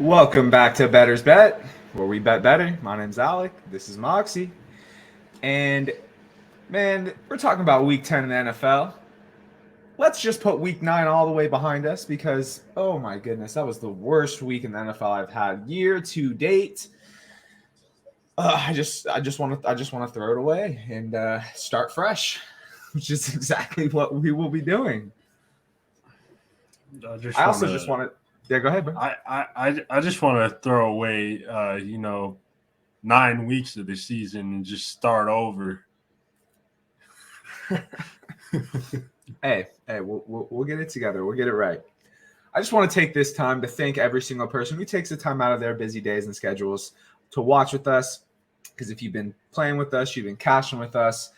Welcome back to Better's Bet, where we bet better. My name's Alec. This is Moxie. And, man, we're talking about Week 10 in the NFL. Let's just put Week 9 all the way behind us because, oh my goodness, that was the worst week in the NFL I've had year to date. I just want to throw it away and start fresh, which is exactly what we will be doing. I also just want to. Yeah, go ahead, bro. I just want to throw away 9 weeks of the season and just start over. Hey, we'll get it together. We'll get it right. I just want to take this time to thank every single person who takes the time out of their busy days and schedules to watch with us. Because if you've been playing with us, you've been cashing with us.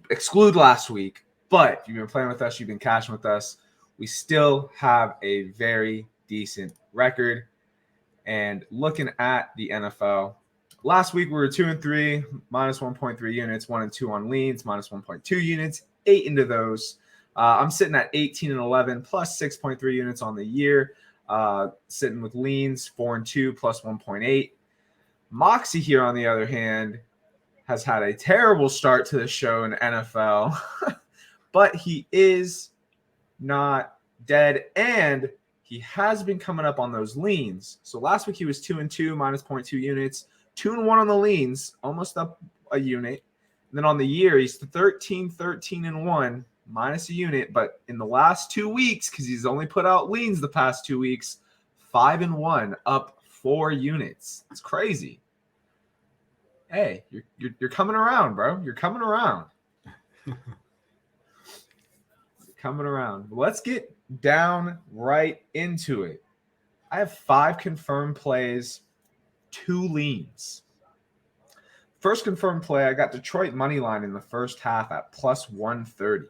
Exclude last week, but if you've been playing with us, you've been cashing with us. We still have a very decent record. And looking at the NFL, last week we were 2-3, minus 1.3 units, 1-2 on leans, minus 1.2 units, 8 into those. I'm sitting at 18-11 plus 6.3 units on the year. Sitting with leans 4-2 plus 1.8. Moxie here, on the other hand, has had a terrible start to the show in NFL, but he is not dead, and he has been coming up on those leans. So last week he was 2-2, minus 0.2 units, 2-1 on the leans, almost up a unit. And then on the year, he's 13-1, minus a unit. But in the last 2 weeks, because he's only put out leans the past 2 weeks, 5-1, up 4 units. It's crazy. Hey, you're coming around, bro. You're coming around. Coming around. Let's get down right into it. I have 5 confirmed plays, 2 leans. First confirmed play, I got Detroit money line in the first half at plus 130.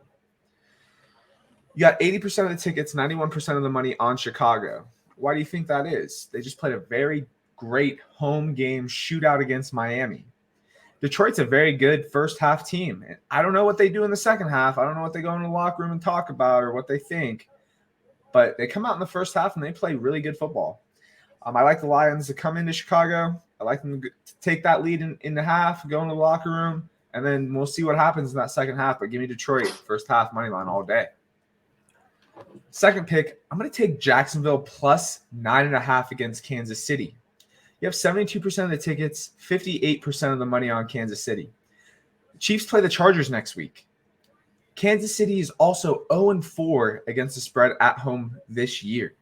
You got 80% of the tickets, 91% of the money on Chicago. Why do you think that is? They just played a very great home game shootout against Miami. Detroit's a very good first half team. And I don't know what they do in the second half. I don't know what they go in the locker room and talk about or what they think. But they come out in the first half and they play really good football. I like the Lions to come into Chicago. I like them to take that lead in the half, go in the locker room, and then we'll see what happens in that second half. But give me Detroit first half money line all day. Second pick, I'm going to take Jacksonville plus 9.5 against Kansas City. You have 72% of the tickets, 58% of the money on Kansas City. The Chiefs play the Chargers next week. Kansas City is also 0-4 against the spread at home this year.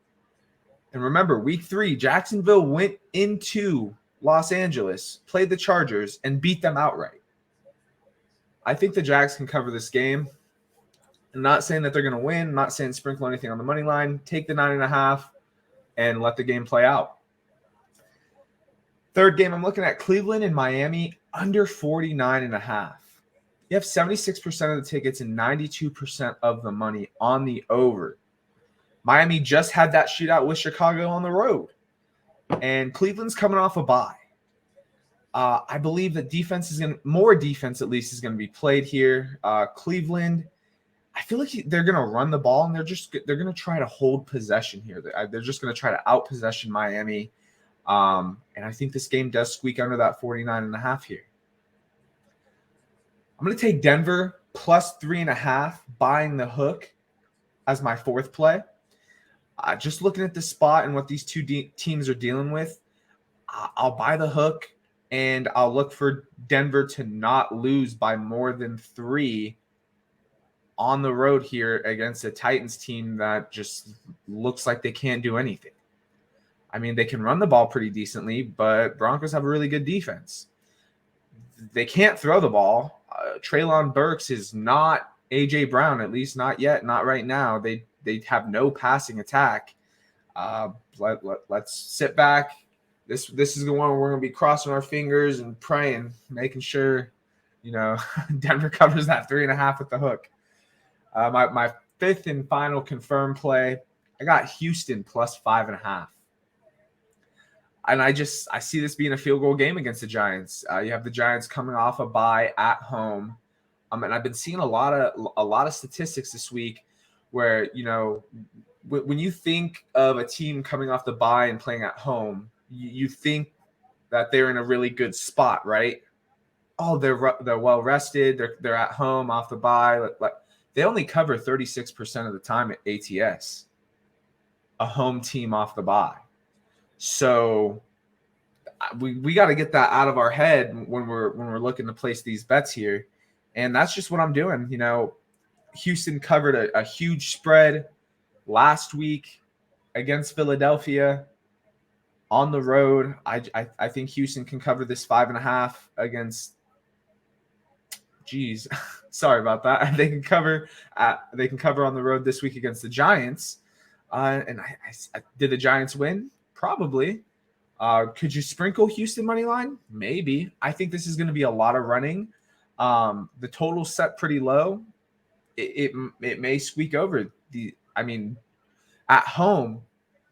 And remember, week 3, Jacksonville went into Los Angeles, played the Chargers, and beat them outright. I think the Jags can cover this game. I'm not saying that they're going to win. I'm not saying sprinkle anything on the money line. Take the 9.5 and let the game play out. Third game, I'm looking at Cleveland and Miami under 49.5. You have 76% of the tickets and 92% of the money on the over. Miami just had that shootout with Chicago on the road. And Cleveland's coming off a bye. I believe that more defense at least is going to be played here. Cleveland, I feel like they're going to run the ball and they're going to try to hold possession here. They're just going to try to out-possession Miami. And I think this game does squeak under that 49.5 here. I'm going to take Denver plus 3.5, buying the hook as my fourth play. Just looking at the spot and what these two teams are dealing with, I'll buy the hook and I'll look for Denver to not lose by more than 3 on the road here against a Titans team that just looks like they can't do anything. I mean, they can run the ball pretty decently, but Broncos have a really good defense. They can't throw the ball. Treylon Burks is not A.J. Brown, at least not yet, not right now. They have no passing attack. Let's sit back. This is the one where we're going to be crossing our fingers and praying, making sure, Denver covers that 3.5 with the hook. My fifth and final confirmed play, I got Houston plus 5.5. And I see this being a field goal game against the Giants. You have the Giants coming off a bye at home. And I've been seeing a lot of statistics this week where, when you think of a team coming off the bye and playing at home, you think that they're in a really good spot, right? Oh, they're well rested. They're at home off the bye. Like they only cover 36% of the time at ATS, a home team off the bye. So we got to get that out of our head when we're looking to place these bets here, and that's just what I'm doing. Houston covered a huge spread last week against Philadelphia on the road. I think Houston can cover this 5.5 against. Geez, sorry about that. They can cover. They can cover on the road this week against the Giants. And I did the Giants win? Probably. Could you sprinkle Houston money line? Maybe. I think this is going to be a lot of running. The total set pretty low. It may squeak over. At home,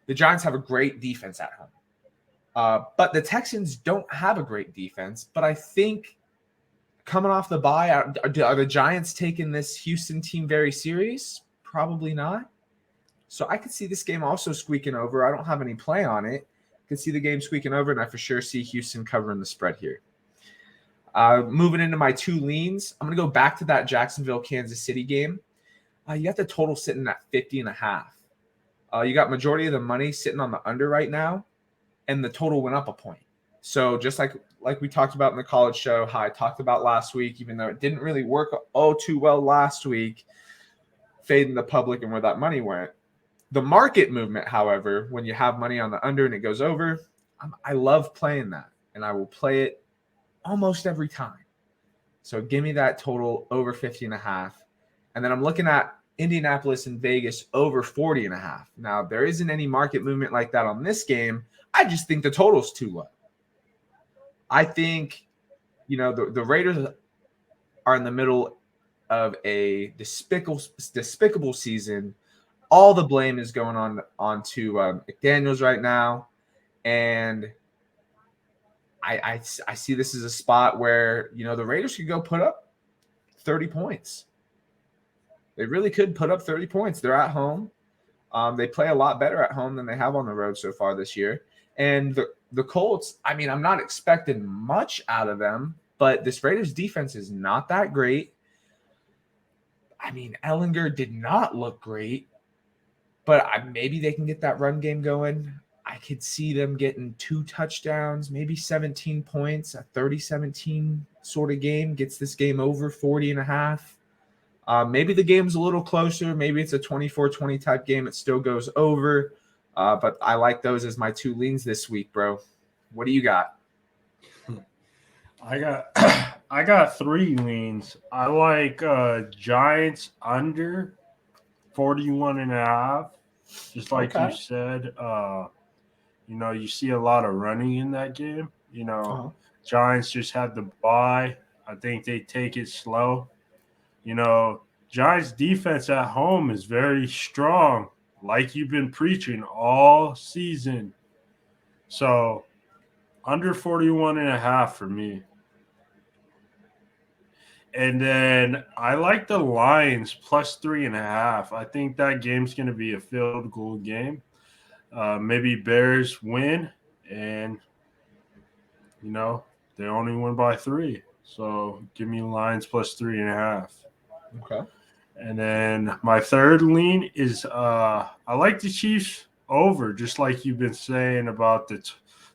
the Giants have a great defense at home. But the Texans don't have a great defense. But I think coming off the bye, are the Giants taking this Houston team very serious? Probably not. So I could see this game also squeaking over. I don't have any play on it. I could see the game squeaking over, and I for sure see Houston covering the spread here. Moving into my two leans, I'm going to go back to that Jacksonville-Kansas City game. You got the total sitting at 50.5. You got majority of the money sitting on the under right now, and the total went up a point. So just like we talked about in the college show, how I talked about last week, even though it didn't really work too well last week, fading the public and where that money went. The market movement, however, when you have money on the under and it goes over, I love playing that, and I will play it almost every time. So give me that total over 50.5. And then I'm looking at Indianapolis and Vegas over 40.5. Now, there isn't any market movement like that on this game. I just think the total's too low. I think, the Raiders are in the middle of a despicable season. All the blame is going on to McDaniels right now, and I see this as a spot where the Raiders could go put up 30 points. They really could put up 30 points. They're at home. They play a lot better at home than they have on the road so far this year. And the Colts, I'm not expecting much out of them, but this Raiders defense is not that great. Ellinger did not look great. But maybe they can get that run game going. I could see them getting 2 touchdowns, maybe 17 points, a 30-17 sort of game. Gets this game over 40.5. Maybe the game's a little closer. Maybe it's a 24-20 type game. It still goes over. But I like those as my two leans this week, bro. What do you got? I got 3 leans. I like Giants under 41.5. Just like you said, you see a lot of running in that game. Giants just had the bye. I think they take it slow. Giants defense at home is very strong, like you've been preaching all season. So under 41.5 for me. And then I like the Lions plus 3.5. I think that game's going to be a field goal game. Maybe Bears win, and they only win by 3. So give me Lions plus 3.5. Okay. And then my third lean is I like the Chiefs over, just like you've been saying about the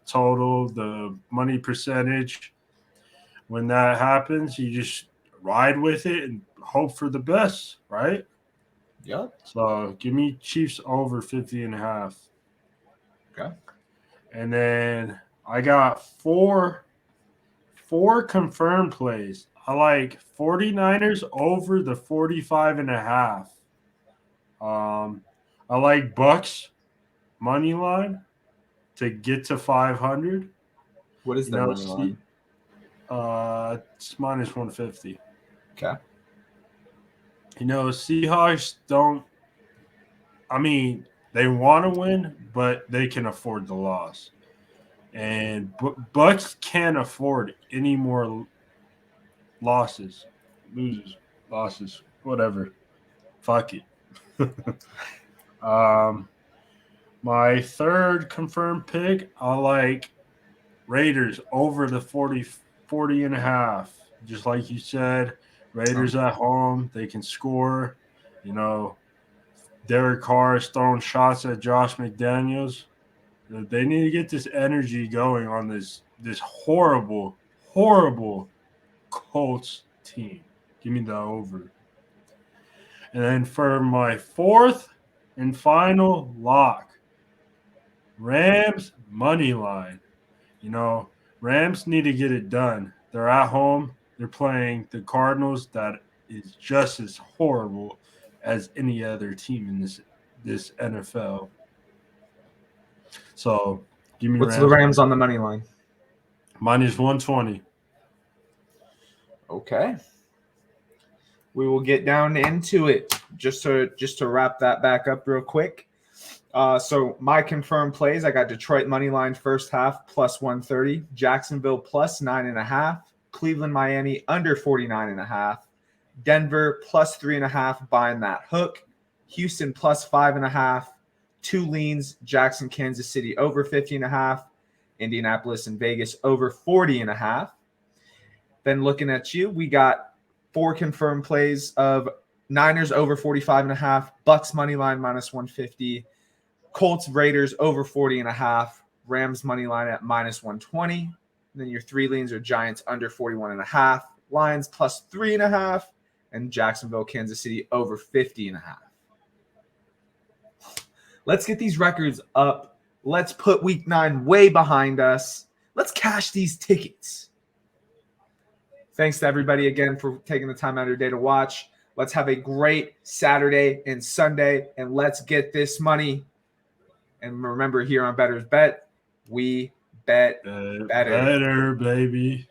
total, the money percentage. When that happens, you just ride with it and hope for the best, right? Yep. So give me Chiefs over 50.5. Okay. And then I got four confirmed plays. I like 49ers over the 45.5. I like Bucks money line to get to 500. What is that money line? It's minus 150. Okay. Seahawks don't. They want to win, but they can afford the loss. And Bucks can't afford any more losses, losses, whatever. Fuck it. My third confirmed pick, I like Raiders over the 40 and a half. Just like you said, Raiders at home, they can score. You know, Derek Carr is throwing shots at Josh McDaniels. They need to get this energy going on this horrible, horrible Colts team. Give me the over. And then for my fourth and final lock, Rams money line. You know, Rams need to get it done. They're at home. They're playing the Cardinals. That is just as horrible as any other team in this NFL. So give me What's the Rams on the money line? Minus 120. Okay. We will get down into it. Just to wrap that back up real quick. So my confirmed plays, I got Detroit money line first half plus 130, Jacksonville plus 9.5, Cleveland, Miami under 49.5, Denver plus 3.5 buying that hook, Houston plus 5.5, two leans, Jackson, Kansas City over 50.5, Indianapolis and Vegas over 40.5. Then looking at you, we got 4 confirmed plays of Niners over 45.5, Bucks money line minus 150, Colts, Raiders over 40.5, Rams money line at minus 120. And then your 3 leans are Giants under 41.5, Lions plus 3.5, and Jacksonville, Kansas City over 50.5. Let's get these records up. Let's put week 9 way behind us. Let's cash these tickets. Thanks to everybody again for taking the time out of your day to watch. Let's have a great Saturday and Sunday, and let's get this money. And remember, here on Better's Bet, we bet better. Better, baby.